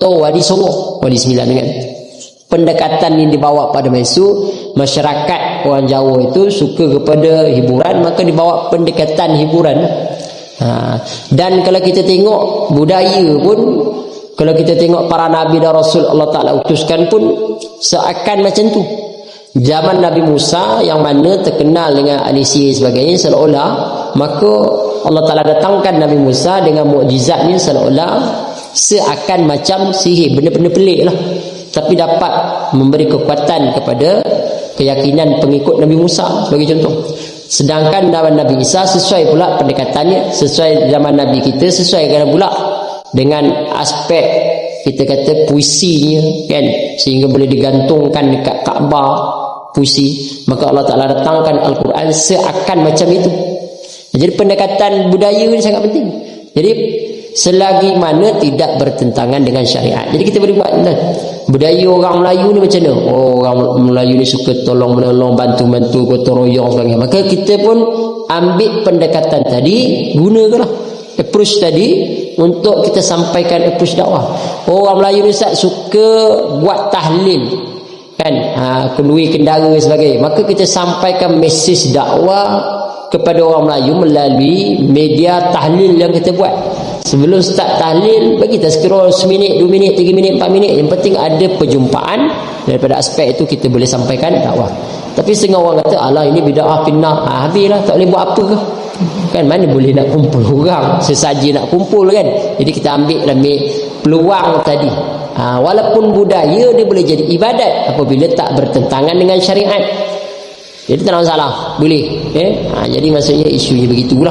Wadi Songo, Wadi Sembilan kan. Pendekatan yang dibawa pada masa masyarakat orang Jawa itu suka kepada hiburan, maka dibawa pendekatan hiburan. Dan kalau kita tengok budaya pun, kalau kita tengok para nabi dan rasul Allah Ta'ala utuskan pun seakan macam tu. Zaman Nabi Musa yang mana terkenal dengan ahli sihir sebagainya, seolah-olah maka Allah Ta'ala datangkan Nabi Musa dengan mukjizatnya seolah-olah seakan macam sihir, benda-benda pelik lah, tapi dapat memberi kekuatan kepada keyakinan pengikut Nabi Musa sebagai contoh. Sedangkan zaman Nabi Isa sesuai pula pendekatannya, sesuai zaman Nabi kita, sesuai pula dengan aspek kita kata puisinya kan, sehingga boleh digantungkan dekat Kaabah puisi. Maka Allah Ta'ala datangkan Al-Quran seakan macam itu. Jadi pendekatan budaya ini sangat penting. Jadi selagi mana tidak bertentangan dengan syariat, jadi kita boleh buat kan? Budaya orang Melayu ni macam mana? Oh, orang Melayu ni suka tolong menolong, bantu-bantu, gotong royong sebagainya. Maka kita pun ambil pendekatan tadi, gunakanlah approach tadi untuk kita sampaikan approach dakwah. Orang Melayu ni suka buat tahlil kan, kenduri kendara sebagainya. Maka kita sampaikan mesej dakwah kepada orang Melayu melalui media tahlil yang kita buat. Sebelum start tahlil, bagi kita scroll seminit, 2 minit, 3 minit, 4 minit. Yang penting ada perjumpaan. Daripada aspek itu kita boleh sampaikan dakwah. Tapi setengah orang kata, alah ini bid'ah finnah, habislah, tak boleh buat apa ke kan, mana boleh nak kumpul orang, sesaja nak kumpul kan. Jadi kita ambil peluang tadi. Walaupun budaya dia boleh jadi ibadat apabila tak bertentangan dengan syariat. Jadi tak ada masalah, boleh. Jadi maksudnya isunya begitulah.